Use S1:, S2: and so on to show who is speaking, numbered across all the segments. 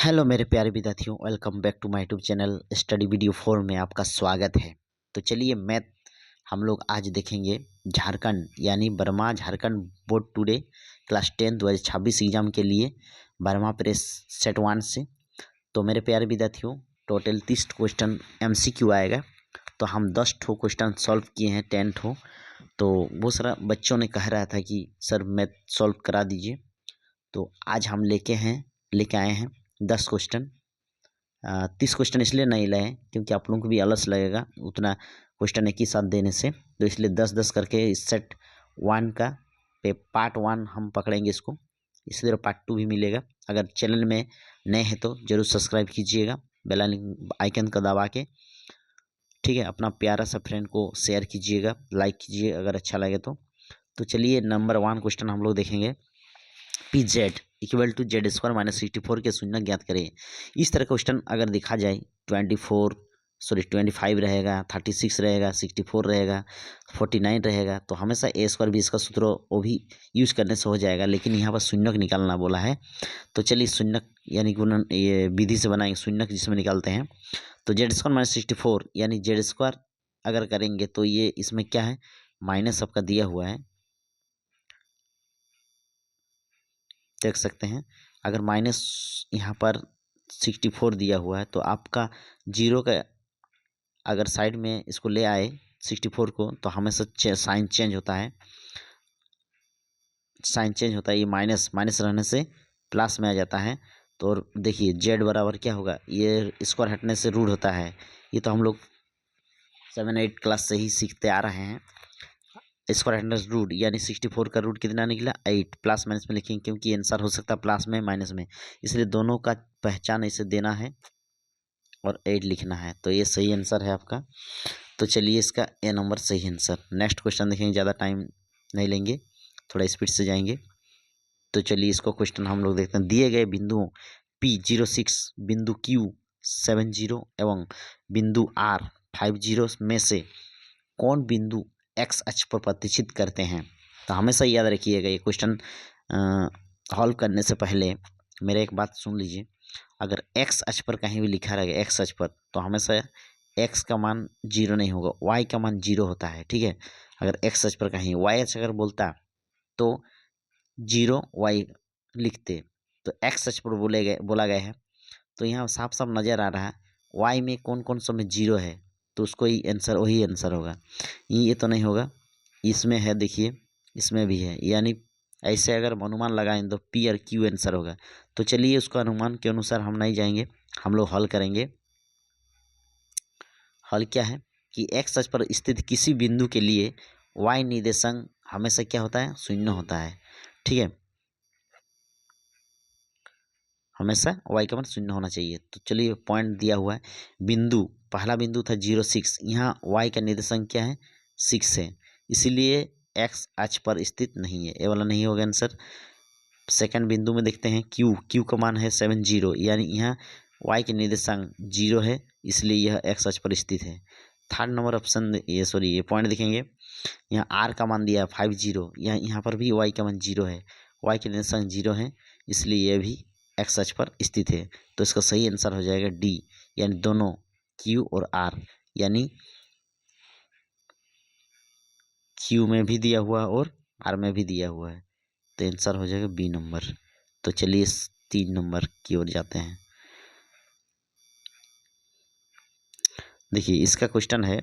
S1: Hello मेरे प्यारे विद्यार्थियों, welcome back to my YouTube channel study video 4 में आपका स्वागत है। तो चलिए मैथ हम लोग आज देखेंगे झारखंड यानी Verma Jharkhand board today class 10 2026 exam के लिए वर्मा प्रेस सेट 1 से। तो मेरे प्यारे विद्यार्थियों टोटल 30 क्वेश्चन MCQ आएगा। तो हम 10 ठो क्वेश्चन सॉल्व किए हैं, 10 ठो। तो बहुत सारा बच्चों ने कह रहा था कि सर मैथ सॉल्व करा दीजिए। तो आज हम लेके आए हैं 10 क्वेश्चन। 30 क्वेश्चन इसलिए नहीं लाए क्योंकि आप लोगों को भी आलस लगेगा उतना क्वेश्चन एक ही साथ देने से, तो इसलिए 10-10 करके इस सेट 1 का पार्ट 1 हम पकड़ेंगे इसको। इसलिए पार्ट 2 भी मिलेगा। अगर चैनल में नए हैं तो जरूर सब्सक्राइब कीजिएगा बेल आइकन का दबा के, ठीक है। अपना प्यारा सा फ्रेंड को शेयर कीजिएगा, लाइक कीजिए अगर अच्छा लगे तो चलिए नंबर 1 क्वेश्चन हम लोग देखेंगे। P Z equal to Z square minus 64 के शून्य ज्ञात करें। इस तरह का क्वेश्चन अगर देखा जाए 25 रहेगा, 36 रहेगा, 64 रहेगा, 49 रहेगा, तो हमेशा ए स्क्वायर बी इसका सूत्र वो भी यूज करने से हो जाएगा। लेकिन यहाँ पर शून्यक निकालना बोला है, तो चलिए शून्यक यानी गुणन ये विधि से बनाएंगे शून्यक जिसमें निकालते हैं। तो जेड स्क्वायर माइनस 64 यानी जेड स्क्वायर अगर करेंगे तो ये इसमें क्या है, माइनस सबका दिया हुआ है, देख सकते हैं। अगर माइनस यहाँ पर 64 दिया हुआ है तो आपका जीरो का अगर साइड में इसको ले आए 64 को तो हमेशा साइन चेंज होता है, ये माइनस माइनस रहने से प्लस में आ जाता है। तो देखिए जेड बराबर क्या होगा, ये स्क्वायर हटने से रूट होता है। ये तो हम लोग 7-8 क्लास से ही सीखते आ रहे हैं। स्क्वायर हंड्रेड रूट यानी 64 का रूट कितना निकला 8, प्लस माइनस में लिखेंगे क्योंकि आंसर हो सकता है प्लस में माइनस में, इसलिए दोनों का पहचान इसे देना है और 8 लिखना है। तो ये सही आंसर है आपका। तो चलिए इसका ए नंबर सही आंसर। नेक्स्ट क्वेश्चन देखेंगे, ज़्यादा टाइम नहीं लेंगे, थोड़ा स्पीड से जाएंगे। तो चलिए इसको क्वेश्चन हम लोग देखते हैं। दिए गए बिंदुओं P06, बिंदु Q70 एवं बिंदु R50 में से कौन बिंदु एक्स अक्ष पर प्रतिष्ठित करते हैं। तो हमेशा याद रखिएगा ये क्वेश्चन हॉल करने से पहले मेरा एक बात सुन लीजिए। अगर एक्स अक्ष पर कहीं भी लिखा रहेगा एक्स अक्ष पर, तो हमेशा एक्स का मान 0 नहीं होगा, वाई का मान 0 होता है, ठीक है। अगर एक्स अक्ष पर कहीं वाई अक्ष अगर बोलता तो 0 वाई लिखते, तो एक्स अक्ष पर बोला गया है। तो यहाँ साफ साफ नज़र आ रहा है वाई में कौन कौन सा में 0 है, तो उसको ही आंसर वही आंसर होगा। ये तो नहीं होगा, इसमें है, देखिए इसमें भी है, यानी ऐसे अगर अनुमान लगाएं तो पी और क्यू आंसर होगा। तो चलिए उसको अनुमान के अनुसार हम नहीं जाएंगे, हम लोग हल करेंगे। हल क्या है कि एक्स अक्ष पर स्थित किसी बिंदु के लिए वाई निर्देशांक हमेशा क्या होता है, 0 होता है, ठीक है। हमेशा वाई का मान 0 होना चाहिए। तो चलिए पॉइंट दिया हुआ है, बिंदु पहला बिंदु था 06, यहाँ वाई का निर्देशांक क्या है 6 है, इसीलिए एक्स अक्ष पर स्थित नहीं है, ये वाला नहीं होगा आंसर। सेकंड बिंदु में देखते हैं क्यू का मान है 70, यानी यहाँ वाई के निर्देशांक 0 है, इसलिए यह एक्स अक्ष पर स्थित है। थर्ड नंबर ऑप्शन ये पॉइंट देखेंगे, यहाँ आर का मान दिया है 50, यहाँ पर भी वाई का मान 0 है, वाई के निर्देशांक 0 है, इसलिए यह भी एक्स अक्ष पर स्थित है। तो इसका सही आंसर हो जाएगा डी, यानी दोनों क्यू और आर, यानी क्यू में भी दिया हुआ और आर में भी दिया हुआ है, तो आंसर हो जाएगा बी नंबर। तो चलिए 3 नंबर की ओर जाते हैं। देखिए इसका क्वेश्चन है,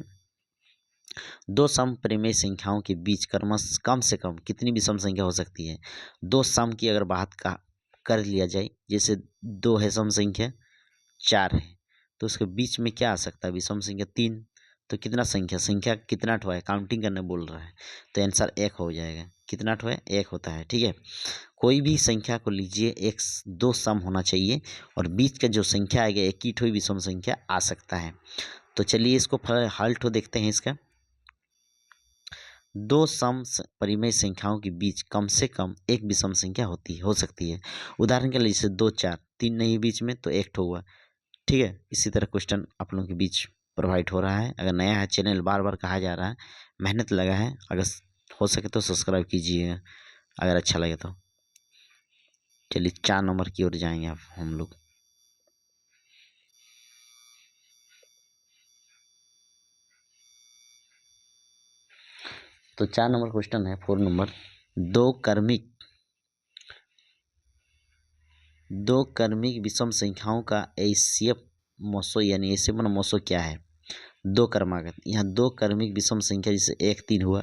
S1: दो समपरिमेय संख्याओं के बीच कम से कम कितनी विषम संख्या हो सकती है। दो सम की अगर बात का कर लिया जाए, जैसे 2 है सम संख्या, 4 है, तो उसके बीच में क्या आ सकता है विषम संख्या 3, तो कितना संख्या कितना ठो है, काउंटिंग करने बोल रहा है, तो आंसर 1 हो जाएगा। कितना ठो है, 1 होता है, ठीक है। कोई भी संख्या को लीजिए, एक दो सम होना चाहिए और बीच का जो संख्या आएगा एक ही ठो ही विषम संख्या आ सकता है। तो चलिए इसको हल ठो देखते हैं इसका। दो सम परिमेय संख्याओं के बीच कम से कम एक विषम संख्या हो सकती है। उदाहरण के लिए जैसे 2 4, 3 नहीं बीच में तो 1 ठो हुआ, ठीक है। इसी तरह क्वेश्चन आप लोगों के बीच प्रोवाइड हो रहा है। अगर नया है चैनल, बार बार कहा जा रहा है, मेहनत लगा है, अगर हो सके तो सब्सक्राइब कीजिएगा अगर अच्छा लगे तो। चलिए 4 नंबर की ओर जाएंगे आप हम लोग। तो 4 नंबर क्वेश्चन है 4 नंबर, दो क्रमिक विषम संख्याओं का एचसीएफ मोसो यानी एचसीएफ मोसो क्या है। दो क्रमागत, यहाँ दो क्रमिक विषम संख्या जैसे 1 3 हुआ,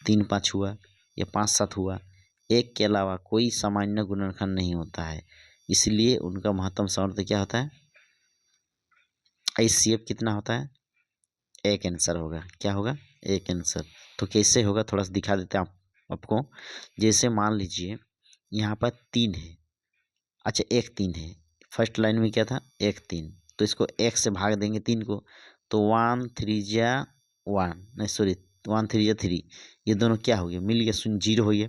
S1: 3 5 हुआ या 5 7 हुआ, एक के अलावा कोई सामान्य गुणनखंड नहीं होता है, इसलिए उनका महत्तम सामर्थ्य क्या होता है, एचसीएफ कितना होता है, एक आंसर होगा। क्या होगा, एक आंसर। तो कैसे होगा थोड़ा सा दिखा देते हैं आपको। जैसे मान लीजिए यहाँ पर 3 है, अच्छा 1 3 है, फर्स्ट लाइन में क्या था 1 3, तो इसको 1 से भाग देंगे 3 को, तो 1 3 जा 1 नहीं सॉरी 1 3 जा 3, ये दोनों क्या हो गया, मिल गया, 0 हो गया।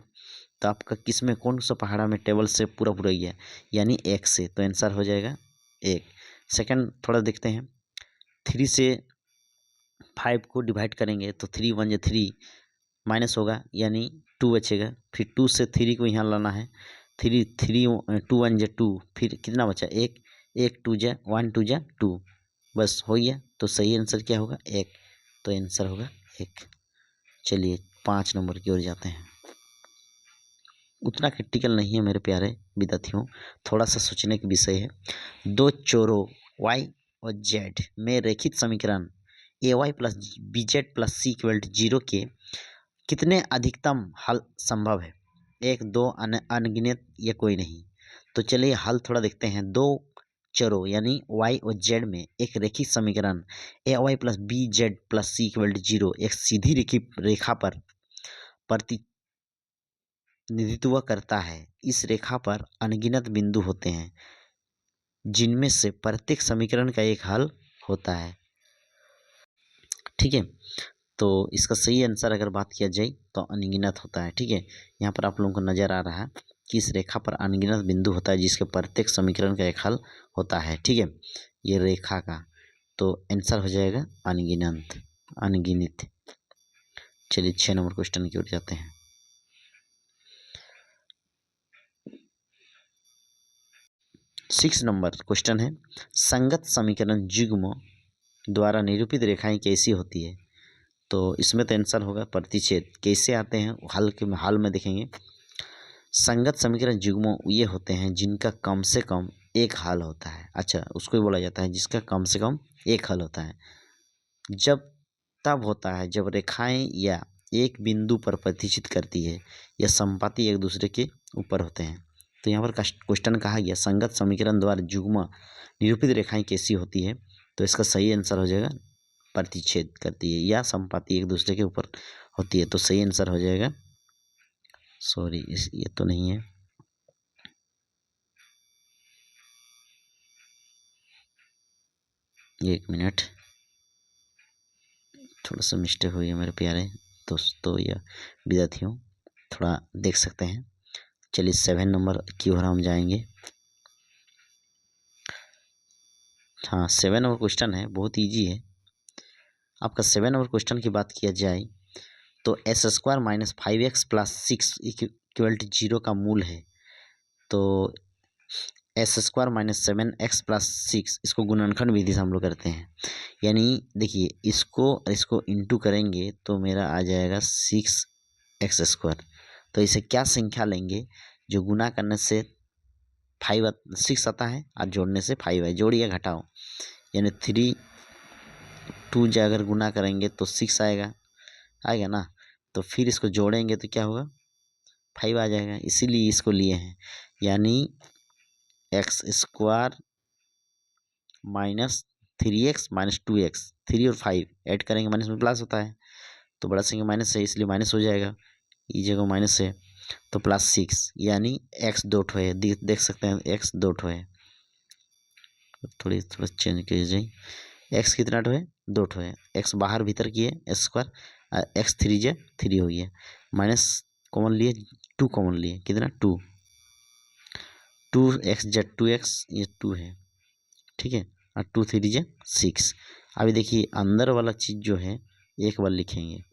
S1: तो आपका किस में कौन सा पहाड़ा में टेबल से पूरा गया, यानी 1 से, तो आंसर हो जाएगा 1। सेकंड थोड़ा देखते हैं, 3 से 5 को डिवाइड करेंगे तो 3 1 जा 3 माइनस होगा यानी 2 बचेगा, फिर 2 से 3 को यहाँ लाना है, 3 2 1 जा 2, फिर कितना बचा 1 1 2 जा 1 2 जा 2, बस हो गया। तो सही आंसर क्या होगा 1, तो आंसर होगा 1। चलिए 5 नंबर की ओर जाते हैं। उतना क्रिटिकल नहीं है मेरे प्यारे विद्यार्थियों, थोड़ा सा सोचने का विषय है। दो चोरों y और z में रेखित समीकरण ay plus B Z plus C equal to 0 के कितने अधिकतम हल संभव है, 1 2 अनगिनत या कोई नहीं। तो चलिए हल थोड़ा देखते हैं। दो चरों यानी y और z में एक रेखिक समीकरण A Y plus B Z plus C equal to 0 एक सीधी रेखा पर प्रतिनिधित्व करता है। इस रेखा पर अनगिनत बिंदु होते हैं जिनमें से प्रत्येक समीकरण का एक हल होता है। ठीक है, तो इसका सही आंसर अगर बात किया जाए तो अनगिनत होता है। ठीक है, यहाँ पर आप लोगों को नजर आ रहा है कि इस रेखा पर अनगिनत बिंदु होता है जिसके प्रत्येक समीकरण का एक हल होता है। ठीक है, ये रेखा का, तो आंसर हो जाएगा अनगिनत। चलिए 6 नंबर क्वेश्चन की ओर जाते हैं। 6 नंबर क्वेश्चन है, संगत समीकरण युग्म द्वारा निरूपित रेखाएं कैसी होती है। तो इसमें तो आंसर होगा प्रतिच्छेद। कैसे आते हैं हाल में देखेंगे। संगत समीकरण युग्म ये होते हैं जिनका कम से कम एक हल होता है। अच्छा, उसको ही बोला जाता है जिसका कम से कम एक हल होता है। जब तब होता है जब रेखाएं या एक बिंदु पर प्रतिच्छेद करती है या संपाती एक दूसरे के ऊपर होते हैं। तो यहाँ पर क्वेश्चन कहा गया संगत समीकरण द्वारा युग्म निरूपित रेखाएं कैसी होती है, तो इसका सही आंसर हो जाएगा प्रतिच्छेद करती है या संपाती एक दूसरे के ऊपर होती है। तो सही आंसर हो जाएगा, सॉरी ये तो नहीं है, एक मिनट, थोड़ा सा मिस्टेक हुई है मेरे प्यारे दोस्तों या विद्यार्थियों, थोड़ा देख सकते हैं। चलिए 7 नंबर की ओर हम जाएंगे। हाँ 7 नंबर क्वेश्चन है, बहुत इजी है आपका। 7 नंबर क्वेश्चन की बात किया जाए तो s² minus 5x plus 6 equal to 0 का मूल है। तो s² माइनस 7x प्लस 6 इसको गुणनखंड विधि से हम लोग करते हैं। यानी देखिए इसको इंटू करेंगे तो मेरा आ जाएगा 6x²। तो इसे क्या संख्या लेंगे जो गुना करने से 6 आता है और जोड़ने से 5 है, जोड़िए घटाओ, यानी 3 2 से अगर गुना करेंगे तो 6 आएगा ना, तो फिर इसको जोड़ेंगे तो क्या होगा 5 आ जाएगा, इसीलिए इसको लिए हैं। यानी x² minus 3x minus 2x, 3 और 5 ऐड करेंगे माइनस में प्लस होता है, तो बड़ा संख्या माइनस है इसलिए माइनस हो जाएगा, ये जगह माइनस है तो प्लस 6, यानी x 2 है, देख सकते हैं x 2 है। थोड़ा चेंज कीजिए, x कितना है 2 है, x बाहर भीतर किए s², x 3 जे 3 हो गया, माइनस कॉमन लिए 2 कॉमन लिए, कितना 2 2x जे 2x, ये 2 है। ठीक है, और 2 3 जे 6। अभी देखिए अंदर वाला चीज जो है एक बार लिखेंगे,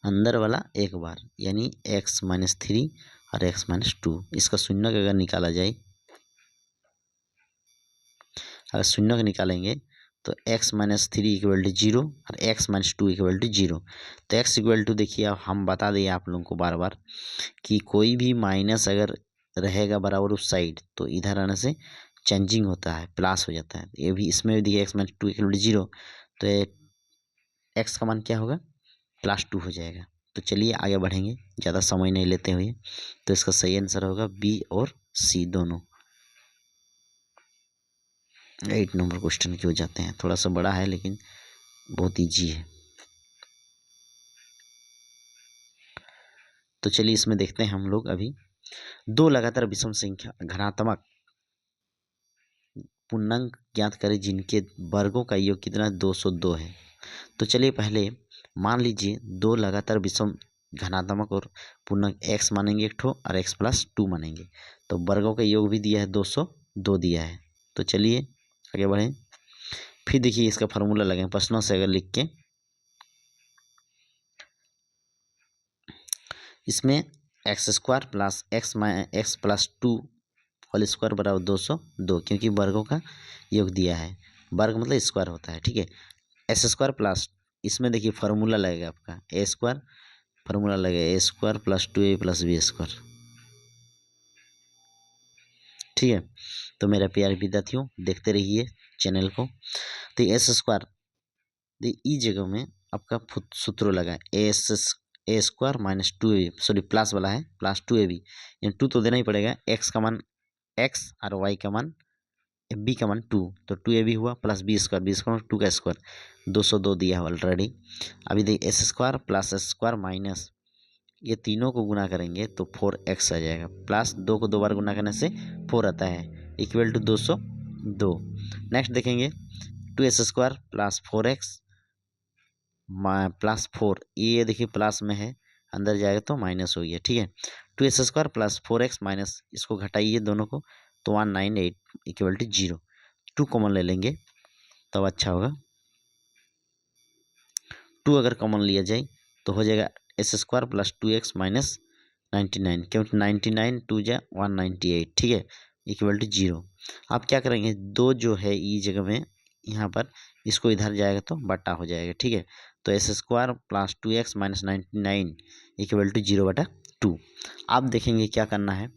S1: अंदर वाला एक बार, यानी x माइनस 3 और x माइनस 2, इसका शून्य अगर निकाला जाए, अगर शून्य निकालेंगे तो x माइनस 3 इक्वल टू 0 और x माइनस 2 इक्वल टू 0। तो x इक्वल टू देखिए अब हम बता दिए आप लोगों को बार बार कि कोई भी माइनस अगर रहेगा बराबर उस साइड तो इधर आने से चेंजिंग होता है, प्लस हो जाता है। ये भी इसमें भी देखिए x माइनस 2 इक्वल टू 0, तो x का मान क्या होगा +2 हो जाएगा। तो चलिए आगे बढ़ेंगे ज़्यादा समय नहीं लेते हुए। तो इसका सही आंसर होगा बी और सी दोनों। 8 नंबर क्वेश्चन की हो जाते हैं, थोड़ा सा बड़ा है लेकिन बहुत ईजी है। तो चलिए इसमें देखते हैं हम लोग अभी 2 लगातार विषम संख्या घनात्मक पूर्णांक ज्ञात करें जिनके वर्गों का योग कितना 202 है। तो चलिए पहले मान लीजिए 2 लगातार विषम घनात्मक और पूर्णांक x मानेंगे एक ठो और x प्लस 2 मानेंगे। तो वर्गों का योग भी दिया है 202 दिया है। तो चलिए आगे बढ़ें। फिर देखिए इसका फार्मूला लगाएं प्रश्नों से अगर लिख के, इसमें x² plus x plus 2 whole square बराबर 202, क्योंकि वर्गों का योग दिया है। वर्ग मतलब स्क्वायर होता है, ठीक है। s² प्लस, इसमें देखिए फार्मूला लगेगा आपका a², फार्मूला लगेगा a² plus 2a plus b², ठीक है। तो मेरा प्यारे विद्यार्थियों देखते रहिए चैनल को। तो s² ई जगह में आपका सूत्र लगा a² minus 2ab, sorry plus वाला है प्लस 2ab, यानी 2 तो देना ही पड़ेगा। x का मान x और y का मान b का मान 2, तो 2ab हुआ प्लस b² 2 का स्क्वायर 202 दिया है ऑलरेडी। अभी देखिए s² प्लस s² माइनस ये तीनों को गुना करेंगे तो 4x आ जाएगा, प्लस 2 को 2 बार गुना करने से 4 आता है इक्वल टू 202। नेक्स्ट देखेंगे 2s² प्लस 4x प्लस 4, ये देखिए प्लस में है अंदर जाएगा तो माइनस हो गया, ठीक है। 2s² प्लस 4x माइनस, इसको घटाइए दोनों को तो 198 इक्वल टू 0। 2 कॉमन ले लेंगे तब अच्छा होगा। 2 अगर कॉमन लिया जाए तो हो जाएगा s² प्लस 2x माइनस 99, क्योंकि 99 2 जा 198, ठीक है, इक्वल टू 0। आप क्या करेंगे 2 जो है ई जगह में यहाँ पर इसको इधर जाएगा तो बटा हो जाएगा, ठीक है। तो s² plus 2x minus 99 equal to 0/2। आप देखेंगे क्या करना है,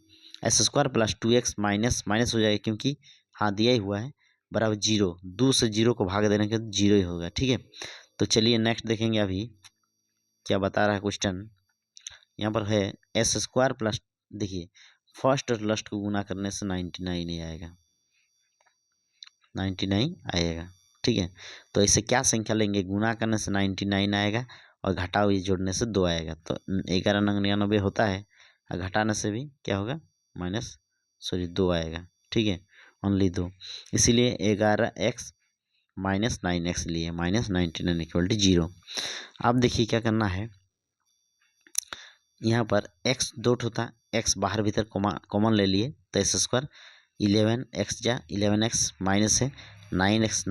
S1: s² plus 2x minus minus हो जाएगा क्योंकि हाँ दिया ही हुआ है बराबर 0, 2 से 0 को भाग देने के 0 ही होगा, ठीक है। तो चलिए नेक्स्ट देखेंगे अभी क्या बता रहा है क्वेश्चन। यहाँ पर है s² प्लस, देखिए फर्स्ट और लास्ट को गुना करने से 99 ही आएगा, 99 आएगा, ठीक है। तो इससे क्या संख्या लेंगे, गुना करने से 99 आएगा और घटाओ ये जोड़ने से 2 आएगा, तो 1199 होता है और घटाने से भी क्या होगा माइनस 2 आएगा, ठीक है, ओनली 2, इसीलिए 11x माइनस 9x लिए माइनस 99 इक्वल टू 0। अब देखिए क्या करना है, यहाँ पर x डॉट होता, x बाहर भीतर कॉमन ले लिए तो s² 11x जा 11x माइनस है 9x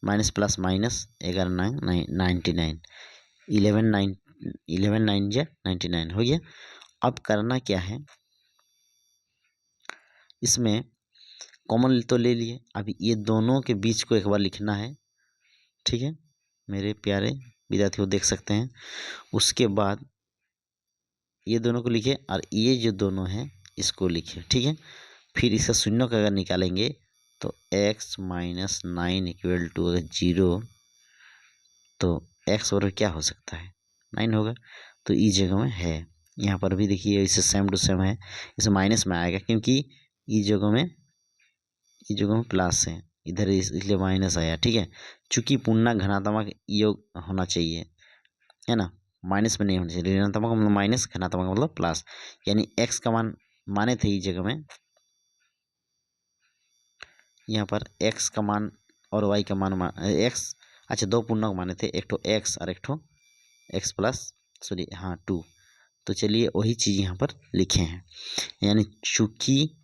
S1: माइनस प्लस माइनस 99 11 9 जा 99 हो गया। अब करना क्या है, इसमें कॉमन तो ले लिए, अभी ये दोनों के बीच को एक बार लिखना है, ठीक है मेरे प्यारे विद्यार्थियों देख सकते हैं। उसके बाद ये दोनों को लिखे और ये जो दोनों हैं इसको लिखे, ठीक है। फिर इसका शून्य का अगर निकालेंगे तो x माइनस 9 इक्वल टू 0, तो x बराबर क्या हो सकता है 9 होगा, तो ई जगह में है। यहाँ पर भी देखिए इसे सेम टू सेम है, इसे माइनस में आएगा क्योंकि ई जगह में प्लस है, इधर इसलिए माइनस आया, ठीक है। चूंकि पूर्णांक घनात्मक योग होना चाहिए, है ना, माइनस में नहीं होना चाहिए, ऋणात्मक मतलब माइनस, घनात्मक मतलब प्लस, यानी x का मान माने थे इस जगह में, यहाँ पर x का मान और y का मान x, अच्छा 2 पूर्णांक माने थे, एक ठो x और एक ठो x प्लस 2। तो चलिए वही चीज़ यहाँ पर लिखे हैं, यानी चूंकि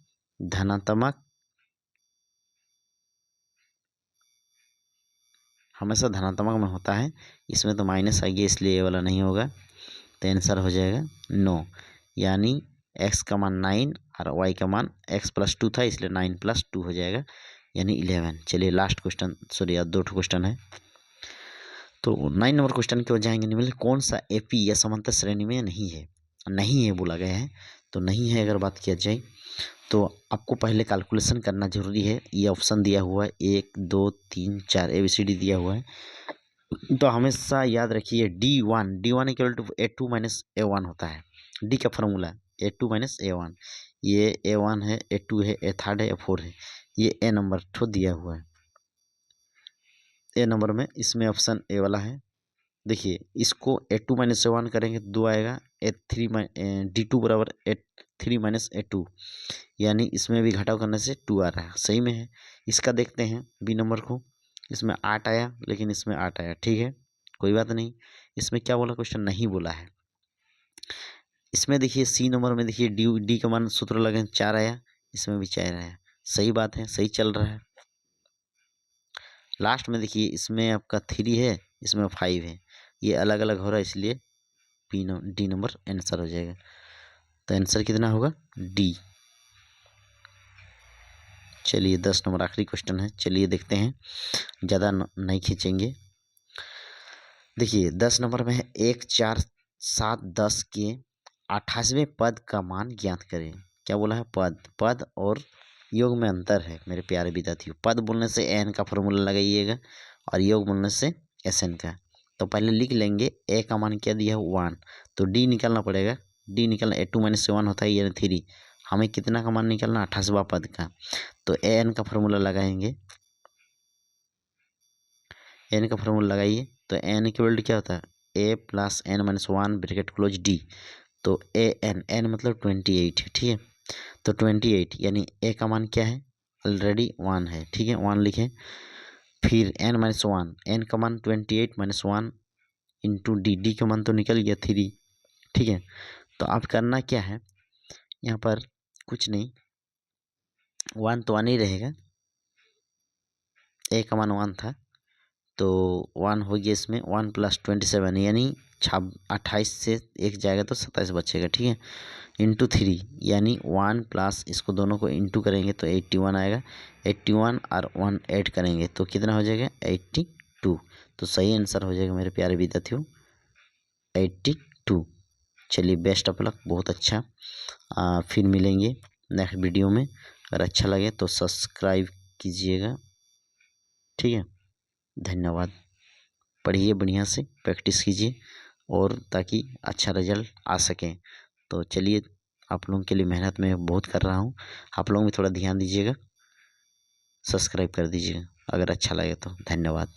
S1: धनात्मक हमेशा धनात्मक में होता है, इसमें तो माइनस आ गया इसलिए ये वाला नहीं होगा, तो आंसर हो जाएगा 9, यानी x का मान 9 और y का मान x प्लस 2 था इसलिए 9 प्लस 2 हो जाएगा, यानी 11। चलिए लास्ट क्वेश्चन, सॉरी यार 2 क्वेश्चन है। तो 9 नंबर क्वेश्चन की ओर जाएंगे। निम्नलिखित कौन सा एपी या समांतर श्रेणी में नहीं है? नहीं है बोला गया है, तो नहीं है अगर बात किया जाए तो आपको पहले कैलकुलेशन करना जरूरी है। ये ऑप्शन दिया हुआ है 1 2 3 4 ABCD दिया हुआ है, तो हमेशा याद रखिए D1 equal to A2 minus A1 होता है। डी का फॉर्मूला A2 माइनस A1, ये A1 है, A2 है, A3 है, A4 है, ये A नंबर ठो दिया हुआ है। ए नंबर में इसमें ऑप्शन ए वाला है। देखिए इसको A2 माइनस A1 करेंगे तो 2 आएगा, D2 बराबर A3 माइनस A2, यानी इसमें भी घटाव करने से 2 आ रहा है, सही में है। इसका देखते हैं बी नंबर को, इसमें 8 आया, लेकिन इसमें 8 आया, ठीक है कोई बात नहीं। इसमें क्या बोला क्वेश्चन, नहीं बोला है। इसमें देखिए सी नंबर में देखिए डी का मान सूत्र लगे 4 आया, इसमें भी 4 आया, सही बात है, सही चल रहा है। लास्ट में देखिए इसमें आपका 3 है, इसमें 5 है, ये अलग अलग हो रहा है, इसलिए डी नंबर आंसर हो जाएगा। तो आंसर कितना होगा, डी। चलिए 10 नंबर आखिरी क्वेश्चन है, चलिए देखते हैं, ज़्यादा नहीं खींचेंगे। देखिए 10 नंबर में है 1 4 7 10 के 28वें पद का मान ज्ञात करें। क्या बोला है, पद और योग में अंतर है मेरे प्यारे विद्यार्थियों। पद बोलने से एन का फॉर्मूला लगाइएगा और योग बोलने से एस एन का। तो पहले लिख लेंगे ए का मान क्या दिया है 1, तो डी निकालना पड़ेगा, डी निकालना A2 माइनस A1 होता है, यानी 3। हमें कितना का मान निकालना, 28वां पद का। तो ए एन का फॉर्मूला लगाएंगे, एन का फॉर्मूला लगाइए, तो एन इक्वल टू क्या होता है, A plus N minus 1 bracket close D. तो एन मतलब 28 है, ठीक है। तो 28 यानी ए का मान क्या है, ऑलरेडी 1 है, ठीक है 1 लिखें। फिर एन माइनस 1, एन का मान 28 माइनस 1 इंटू डी का मान तो निकल गया 3, ठीक है। तो अब करना क्या है, यहाँ पर कुछ नहीं, 1 तो 1 ही रहेगा, ए का मान 1 था, तो 1 हो गया, इसमें 1 प्लस 27 यानी 28 से 1 जाएगा तो 27 बचेगा, ठीक है, इंटू 3 यानी 1 प्लस इसको दोनों को इंटू करेंगे तो 81 आएगा, 81 और 1 ऐड करेंगे तो कितना हो जाएगा 82। तो सही आंसर हो जाएगा मेरे प्यारे विद्यार्थियों 82। चलिए बेस्ट ऑफ लक, बहुत अच्छा। फिर मिलेंगे नेक्स्ट वीडियो में, अगर अच्छा लगे तो सब्सक्राइब कीजिएगा, ठीक है। धन्यवाद। पढ़िए बढ़िया से, प्रैक्टिस कीजिए और ताकि अच्छा रिजल्ट आ सके। तो चलिए आप लोगों के लिए मेहनत मैं बहुत कर रहा हूँ, आप लोग भी थोड़ा ध्यान दीजिएगा, सब्सक्राइब कर दीजिएगा अगर अच्छा लगे तो। धन्यवाद।